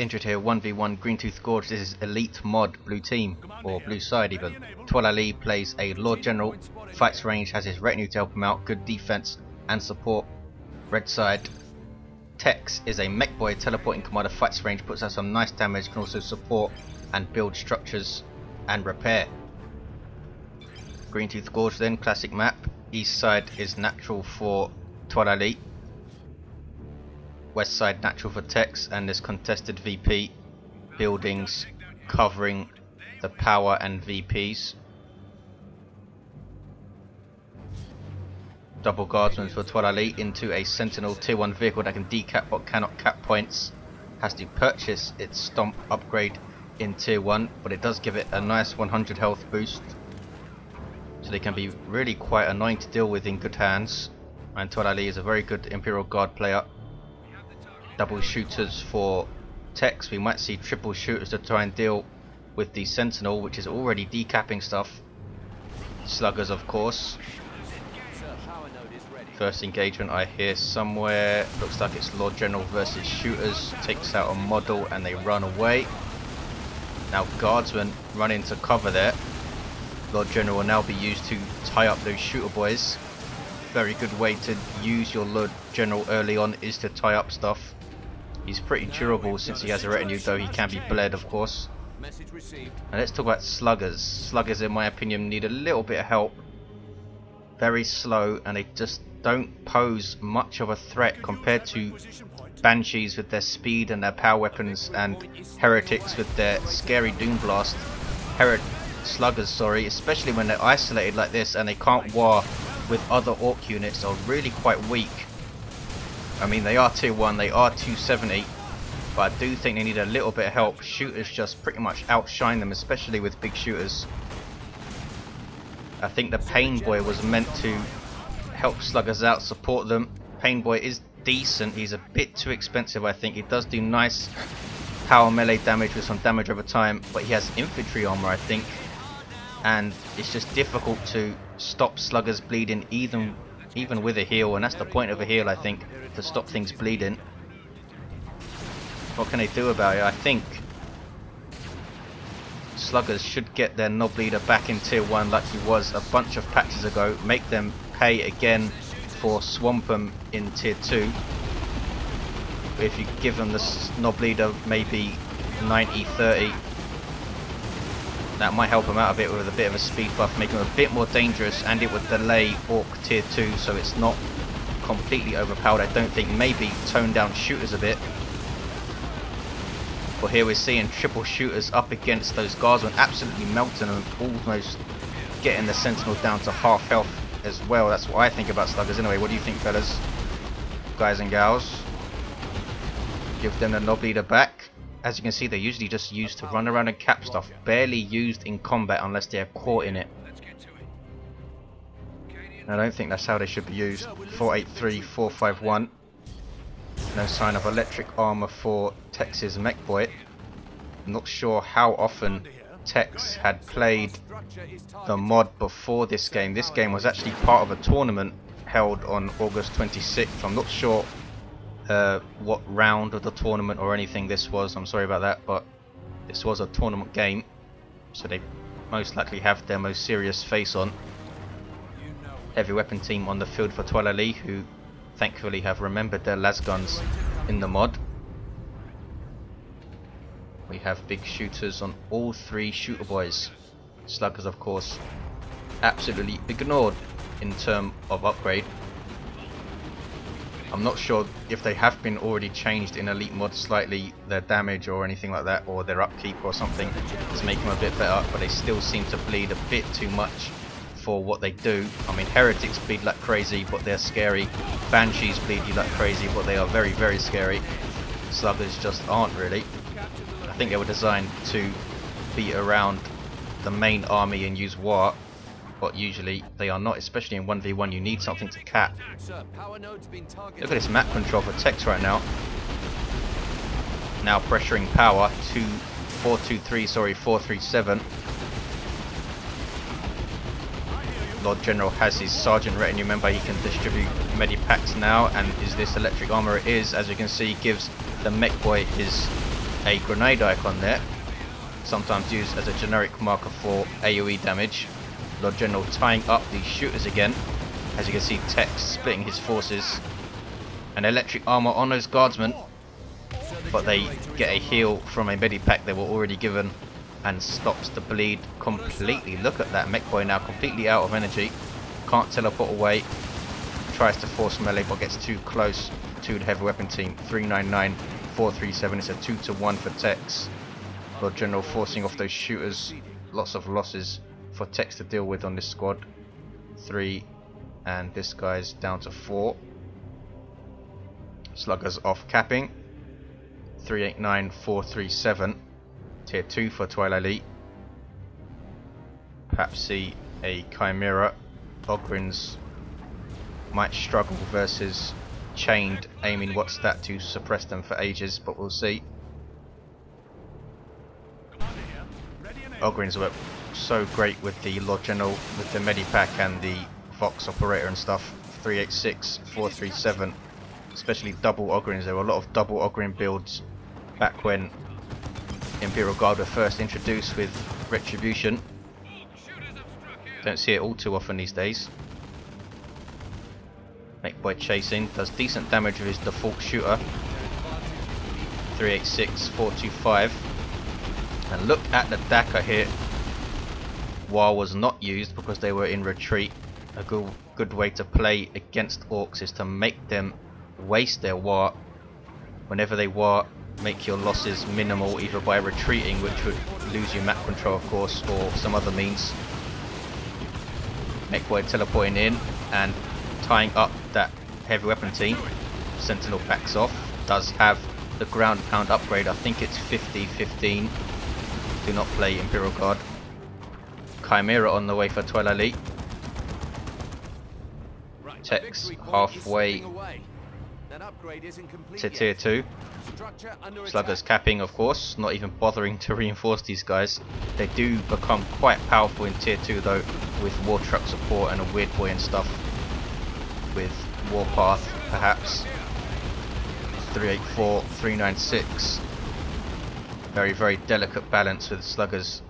injured here. 1v1 Green Tooth Gorge. This is elite mod blue team, or blue side even. Toilailee plays a Lord General, fights range, has his retinue to help him out, good defense and support. Red side, Tex is a mech boy, teleporting commander, fights range, puts out some nice damage, can also support and build structures and repair. Green Tooth Gorge then, classic map. East side is natural for Toilailee. West side natural for Tex, and this contested VP buildings covering the power and VPs. Double guardsmen for Toilailee into a sentinel tier 1 vehicle that can decap but cannot cap points. Has to purchase its stomp upgrade in tier 1, but it does give it a nice 100 health boost, so they can be really quite annoying to deal with in good hands. And Toilailee is a very good Imperial Guard player. Double shooters for Tex. We might see triple shooters to try and deal with the sentinel, which is already decapping stuff. Sluggers, of course. First engagement I hear somewhere. Looks like it's Lord General versus shooters. Takes out a model and they run away. Now guardsmen run into cover there. Lord General will now be used to tie up those shooter boys. Very good way to use your Lord General early on is to tie up stuff. He's pretty durable since he has a retinue, though he can be bled, of course. And let's talk about sluggers. Sluggers, in my opinion, need a little bit of help. Very slow, and they just don't pose much of a threat compared to banshees with their speed and their power weapons, and heretics with their scary doom blast. Sluggers, sorry, especially when they're isolated like this and they can't war with other orc units, are really quite weak. I mean, they are tier 1, they are 270, but I do think they need a little bit of help. Shooters just pretty much outshine them, especially with big shooters. I think the Pain Boy was meant to help sluggers out, support them. Pain Boy is decent, he's a bit too expensive I think. He does do nice power melee damage with some damage over time, but he has infantry armor I think, and it's just difficult to stop sluggers bleeding even with a heal, and that's the point of a heal I think, to stop things bleeding. What can they do about it? I think sluggers should get their knob leader back in tier 1 like he was a bunch of patches ago, make them pay again for swamp them in tier 2. If you give them the knob leader maybe 90-30, that might help them out a bit with a bit of a speed buff, make them a bit more dangerous, and it would delay Orc tier 2 so it's not completely overpowered. I don't think, maybe tone down shooters a bit. But here we're seeing triple shooters up against those guardsmen, absolutely melting them, almost getting the sentinel down to half health as well. That's what I think about sluggers anyway. What do you think, fellas, guys and gals? Give them the knob leader back. As you can see, they're usually just used to run around and cap stuff, barely used in combat unless they're caught in it. I don't think that's how they should be used. 483, 451. No sign of electric armor for Tex's mech boy. I'm not sure how often Tex had played the mod before this game. This game was actually part of a tournament held on August 26th. I'm not sure what round of the tournament or anything this was. I'm sorry about that, but this was a tournament game, so they most likely have their most serious face on. Heavy weapon team on the field for Toilailee, who thankfully have remembered their las guns in the mod. We have big shooters on all three shooter boys. Sluggers, of course, absolutely ignored in terms of upgrade. I'm not sure if they have been already changed in Elite mod slightly, their damage or anything like that, or their upkeep or something to make them a bit better, but they still seem to bleed a bit too much for what they do. I mean, heretics bleed like crazy, but they're scary. Banshees bleed you like crazy, but they are very, very scary. Sluggers just aren't really. I think they were designed to be around the main army and use war, but usually they are not, especially in 1v1. You need something to cap. Look at this map control for Tex right now. Now pressuring power to 437. Lord General has his sergeant retinue. Remember, he can distribute medipacks now, and is this electric armor? It is. As you can see, gives the mech boy his a grenade icon there, sometimes used as a generic marker for AoE damage. Lord General tying up these shooters again. As you can see, Tex splitting his forces. An electric armor on those guardsmen, but they get a heal from a medipack they were already given and stops the bleed completely. Look at that, mech boy now completely out of energy, can't teleport away, tries to force melee but gets too close to the heavy weapon team. 399, 437, it's a 2-to-1 for Tex. Lord General forcing off those shooters, lots of losses for Tex to deal with on this squad. 3, and this guy's down to 4. Sluggers off capping. 389, 437. Tier 2 for Toilailee. Perhaps see a Chimera. Ogrins might struggle versus chained aiming what's that to suppress them for ages, but we'll see. Ogrins were so great with the Lord General, with the medipack and the Vox operator and stuff. 386, 437, especially double Ogrins. There were a lot of double Ogrin builds back when Imperial Guard were first introduced with Retribution. Don't see it all too often these days. Mechboy chasing, does decent damage with his default shooter. 386, 425. And look at the Daka here. War was not used because they were in retreat. A good way to play against Orks is to make them waste their war. Whenever they war, make your losses minimal, either by retreating, which would lose you map control of course, or some other means. Mechboy teleporting in and tying up that heavy weapon team. Sentinel backs off, does have the ground pound upgrade, I think it's 50-15. Do not play Imperial Guard. Chimera on the way for Toilailee. Tex halfway to tier 2. Sluggers capping of course, not even bothering to reinforce these guys. They do become quite powerful in tier 2 though, with war truck support and a weird boy and stuff. With warpath perhaps. 384, 396. Very delicate balance with sluggers.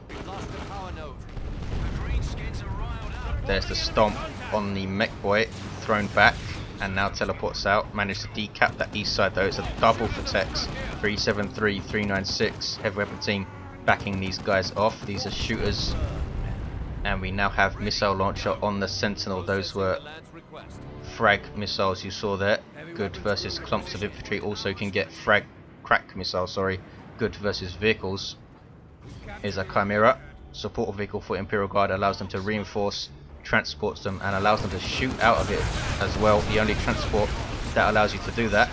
There's the stomp on the mech boy, thrown back and now teleports out. Managed to decap that east side though. It's a double for Tex. 373, 396. Heavy weapon team backing these guys off. These are shooters. And we now have missile launcher on the Sentinel. Those were frag missiles you saw there. Good versus clumps of infantry. Also can get crack missiles, sorry. Good versus vehicles. Here's a Chimera. Support vehicle for Imperial Guard, allows them to reinforce, transports them and allows them to shoot out of it as well. The only transport that allows you to do that.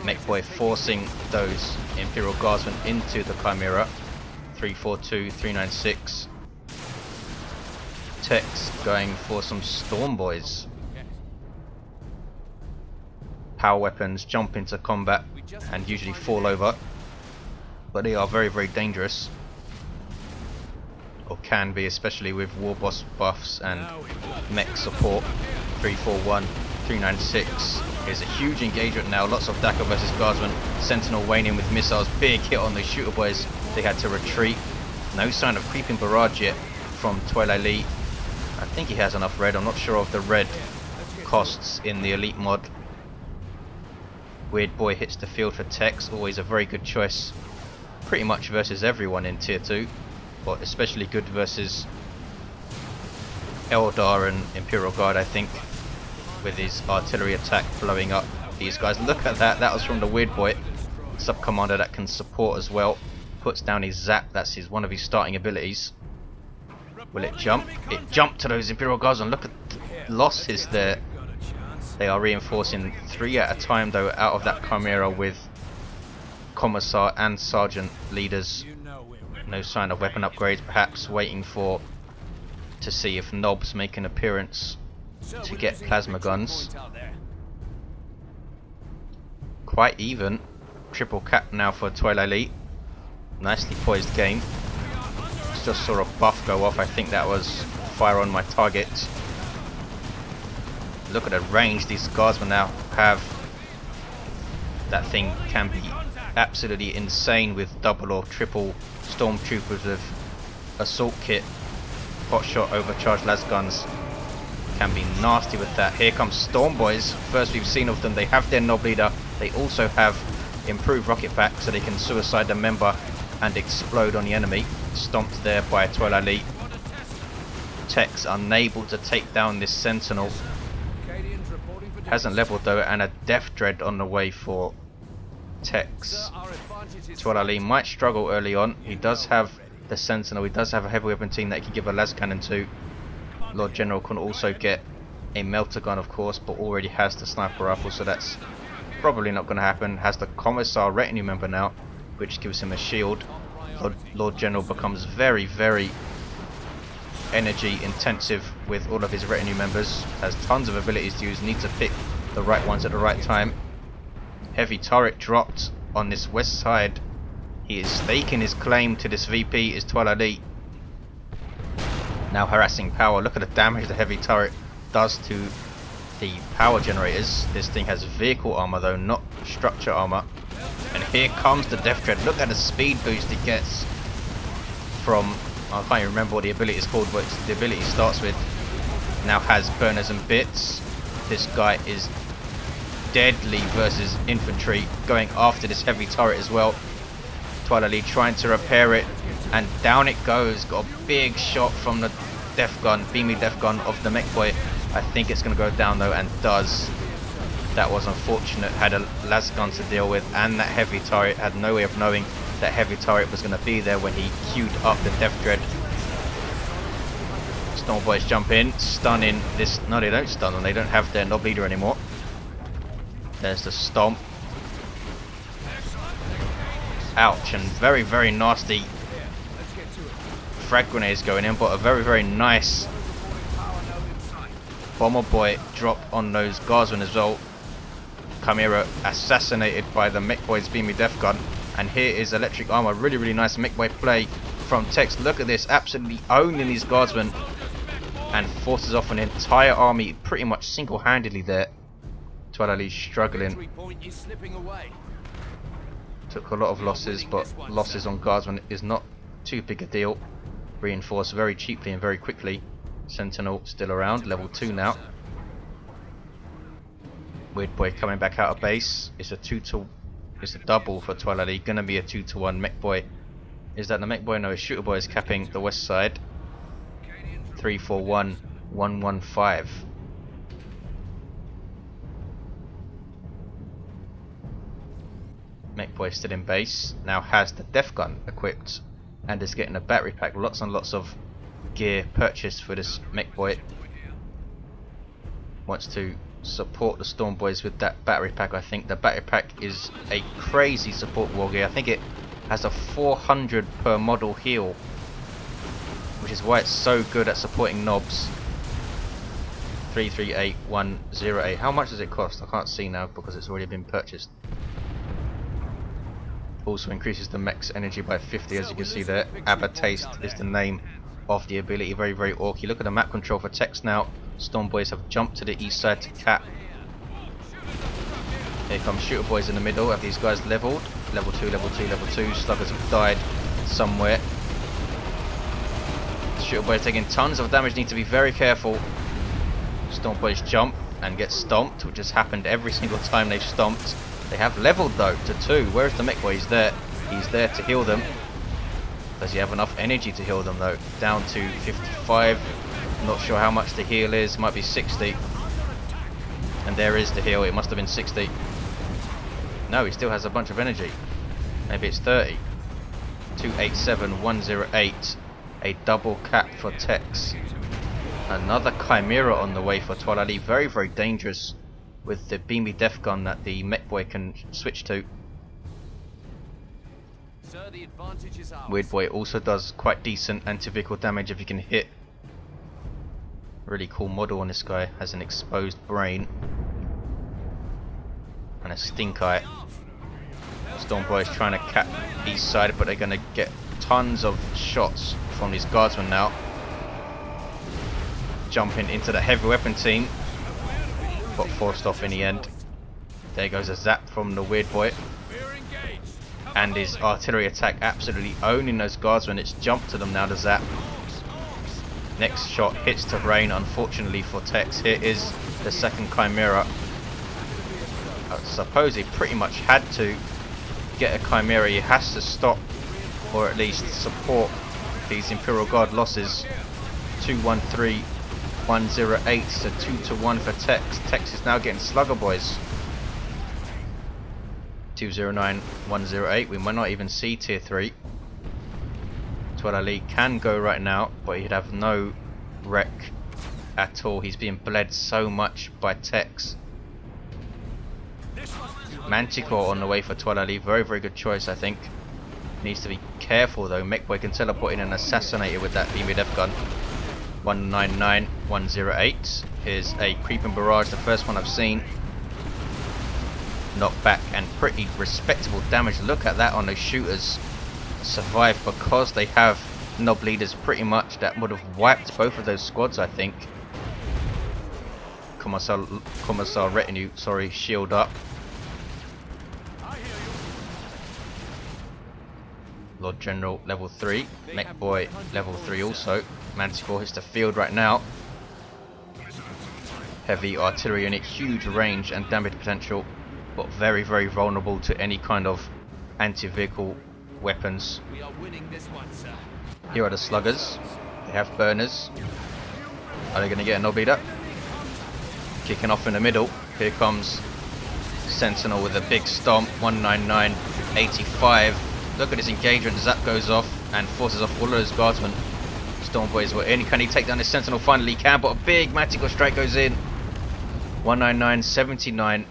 Mechboy forcing those Imperial Guardsmen into the Chimera. 342, 396. Tex going for some Storm Boys. Power weapons jump into combat and usually fall over, but they are very dangerous, or can be, especially with war boss buffs and mech support. 341, 396. Here's a huge engagement now, lots of Daka versus Guardsmen. Sentinel waning with missiles, big hit on the shooter boys. They had to retreat. No sign of creeping barrage yet from Toilailee. I think he has enough red, I'm not sure of the red costs in the elite mod. Weird boy hits the field for Tex, always a very good choice. Pretty much versus everyone in tier 2, but especially good versus Eldar and Imperial Guard, I think, with his artillery attack blowing up these guys. Look at that, that was from the weird boy. Sub commander that can support as well. Puts down his zap, that's one of his starting abilities. Will it jump? It jumped to those Imperial Guards, and look at the losses there. They are reinforcing 3 at a time though out of that Chimera with Commissar and Sergeant leaders. No sign of weapon upgrades, perhaps waiting to see if knobs make an appearance to get plasma guns. Quite even. Triple cap now for Toilailee. Nicely poised game. Just saw a buff go off, I think that was fire on my target. Look at the range these guardsmen now have. That thing can be absolutely insane with double or triple stormtroopers with assault kit, hot shot, overcharged las guns. Can be nasty with that. Here comes Storm Boys. First we've seen of them. They have their Nob Leader. They also have improved rocket pack, so they can suicide the member and explode on the enemy. Stomped there by Toilailee. Tech's unable to take down this Sentinel. Hasn't leveled though, and a Death Dread on the way for Tech's. Toilailee might struggle early on. He does have the Sentinel. He does have a heavy weapon team that he can give a las cannon to. Lord General can also get a melter gun, of course, but already has the sniper rifle, so that's probably not going to happen. Has the Commissar retinue member now, which gives him a shield. Lord General becomes very, very energy intensive with all of his retinue members. Has tons of abilities to use, needs to pick the right ones at the right time. Heavy turret dropped on this west side. He is staking his claim to this VP, is Toilailee. Now harassing power. Look at the damage the heavy turret does to the power generators. This thing has vehicle armor though, not structure armor. And here comes the Death Dread. Look at the speed boost it gets from, I can't even remember what the ability is called, but the ability starts with. Now has burners and bits. This guy is deadly versus infantry, going after this heavy turret as well. Toilailee trying to repair it, and down it goes. Got a big shot from the death gun, beamy death gun of the mech boy. I think it's going to go down though, and does. That was unfortunate. Had a las gun to deal with, and that heavy turret. Had no way of knowing that heavy turret was going to be there when he queued up the Death Dread. Storm Boys jump in, stunning this. No, they don't stun them. They don't have their Nob Leader anymore. There's the stomp. Ouch, and very, very nasty frag grenades going in, but a very, very nice Bomber Boy drop on those guardsmen as well. Chimera assassinated by the mech boy's beamy death gun, and here is electric armor. Really, really nice mech boy play from Tex. Look at this, absolutely owning these guardsmen, and forces off an entire army pretty much single-handedly there. Toilailee struggling. Took a lot of losses, but losses on guardsmen is not too big a deal. Reinforced very cheaply and very quickly. Sentinel still around, level 2 now. Weird Boy coming back out of base. It's a double for Toilailee. Gonna be a 2-to-1 mech boy. Is that the mech boy? No, Shooter Boy is capping the west side. 3-4-1, 1-1-5. Mech boy still in base. Now has the death gun equipped and is getting a battery pack. Lots and lots of gear purchased for this mech boy. Wants to support the Storm Boys with that battery pack. I think the battery pack is a crazy support war gear. I think it has a 400 per model heal, which is why it's so good at supporting knobs. 338108. How much does it cost? I can't see now because it's already been purchased. Also increases the mech's energy by 50, as you can see there. Abataste is the name of the ability. Very, very orky. Look at the map control for text now. Storm Boys have jumped to the east side to cap. Here comes Shooter Boys in the middle. Have these guys leveled? Level 2, level 2, level 2. Sluggers have died somewhere. Shooter Boys taking tons of damage. Need to be very careful. Storm Boys jump and get stomped, which has happened every single time they've stomped. They have leveled though to 2. Where's the mech boy? He's there. He's there to heal them. Does he have enough energy to heal them though? Down to 55. Not sure how much the heal is. Might be 60. And there is the heal. It must have been 60. No, he still has a bunch of energy. Maybe it's 30. 287108. A double cap for Tex. Another Chimera on the way for Toilailee. Very, very dangerous with the beamy death gun that the mech boy can switch to. Weird Boy also does quite decent anti-vehicle damage if you can hit. Really cool model on this guy. Has an exposed brain and a stink eye. Storm Boy is trying to cap east side, but they're going to get tons of shots from these guardsmen now. Jumping into the heavy weapon team, but forced off in the end. There goes a zap from the Weird Boy. and his artillery attack absolutely owning those guardsmen. It's jumped to them now to zap. Next shot hits terrain, unfortunately for Tex. Here is the second Chimera. I suppose he pretty much had to get a Chimera. He has to stop, or at least support, these Imperial Guard losses. 213, 108, so 2-1 for Tex. Tex is now getting slugger, boys. 209, 108. We might not even see tier 3. Toilailee can go right now, but he'd have no wreck at all. He's being bled so much by Tex. Manticore on the way for Toilailee. Very, very good choice, I think. Needs to be careful though. Mechboy can teleport in and assassinate it with that beamy death gun. 199, 108. Here's a creeping barrage, the first one I've seen. Knocked back and pretty respectable damage. Look at that on those shooters. Survived because they have knob leaders pretty much. That would have wiped both of those squads, I think. Commissar retinue, sorry, shield up. Lord General level 3, Mechboy level 3 also. Manticore hits the field right now. Heavy artillery unit, huge range and damage potential, but very, very vulnerable to any kind of anti-vehicle weapons. We are winning this one, sir. Here are the sluggers. They have burners. Are they going to get a knob leader? Kicking off in the middle. Here comes Sentinel with a big stomp. 199, 85. Look at his engagement. The zap goes off and forces off all of those guardsmen. Stormboys were in. Can he take down his Sentinel? Finally he can, but a big Manticore strike goes in. 199, 79.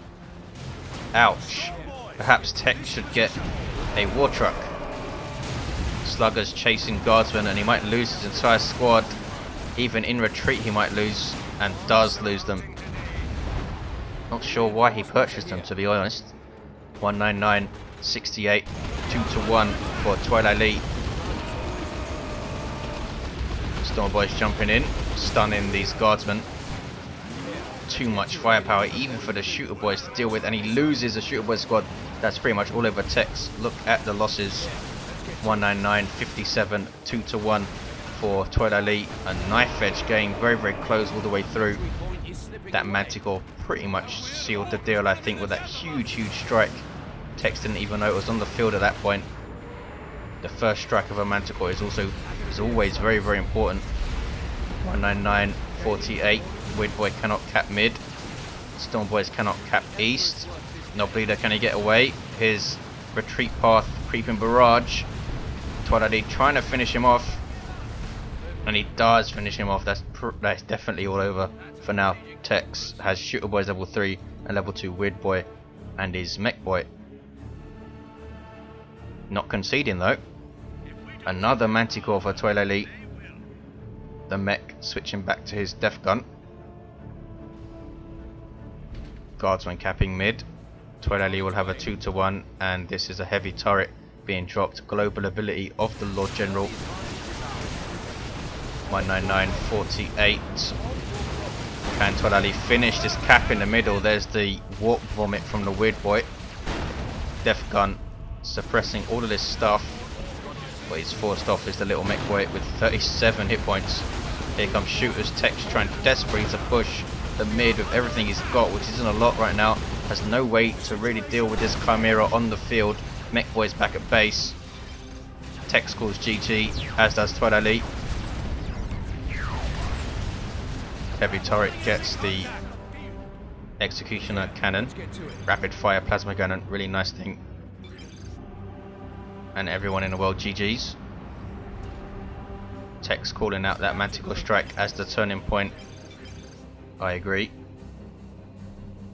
Ouch. Perhaps Tech should get a war truck. Sluggers chasing guardsmen and he might lose his entire squad. Even in retreat he might lose, and does lose them. Not sure why he purchased them, to be honest. 199, 68, 2-1 for Toilailee. Stormboys jumping in, stunning these guardsmen. Too much firepower even for the shooter boys to deal with, and he loses the shooter boy squad. That's pretty much all over Tex. Look at the losses. 199, 57, 2-1 for Toilailee. A knife edge game, very, very close all the way through. That Manticore pretty much sealed the deal, I think, with that huge, huge strike. Tex didn't even know it was on the field at that point. The first strike of a Manticore is always very, very important. 199, 48. Weird Boy cannot cap mid. Stormboys cannot cap east. Knob leader, can he get away? His retreat path, creeping barrage. Toilailee trying to finish him off, and he does finish him off. That's definitely all over for now. Tex has shooter boys level 3 and level 2 Weird Boy and his Mech Boy. Not conceding though. Another Manticore for Toilailee. The mech switching back to his death gun. Guardsman capping mid. Toilailee will have a 2-1, and this is a heavy turret being dropped. Global ability of the Lord General. 199, 48. Can Toilailee finish this cap in the middle? There's the warp vomit from the Weird Boy. Death gun suppressing all of this stuff. What he's forced off is the little mech boy with 37 hit points. Here comes shooters. Tex trying desperately to push the mid with everything he's got, which isn't a lot right now. Has no way to really deal with this Chimera on the field. Mech boy's back at base. Tex calls GG, as does Toilailee. Heavy turret gets the executioner cannon. Rapid fire plasma cannon, really nice thing. And everyone in the world GG's. Tex calling out that Manticore strike as the turning point. I agree.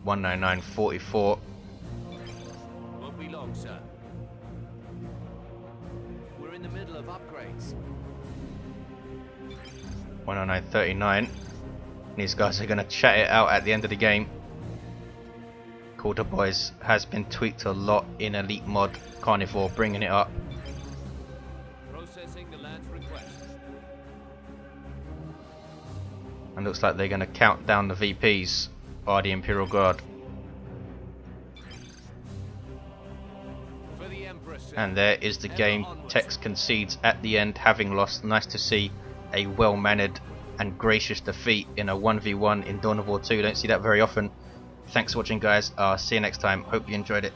199.44. Won't be long, sir. We're in the middle of upgrades. 109.39. These guys are going to chat it out at the end of the game. Quarter Boys has been tweaked a lot in Elite Mod Carnivore, bringing it up. Processing the land's request. And looks like they're going to count down the VPs by the Imperial Guard. For the Empire. And there is the game. Tex concedes at the end, having lost. Nice to see a well-mannered and gracious defeat in a 1v1 in Dawn of War 2. Don't see that very often. Thanks for watching, guys. See you next time. Hope you enjoyed it.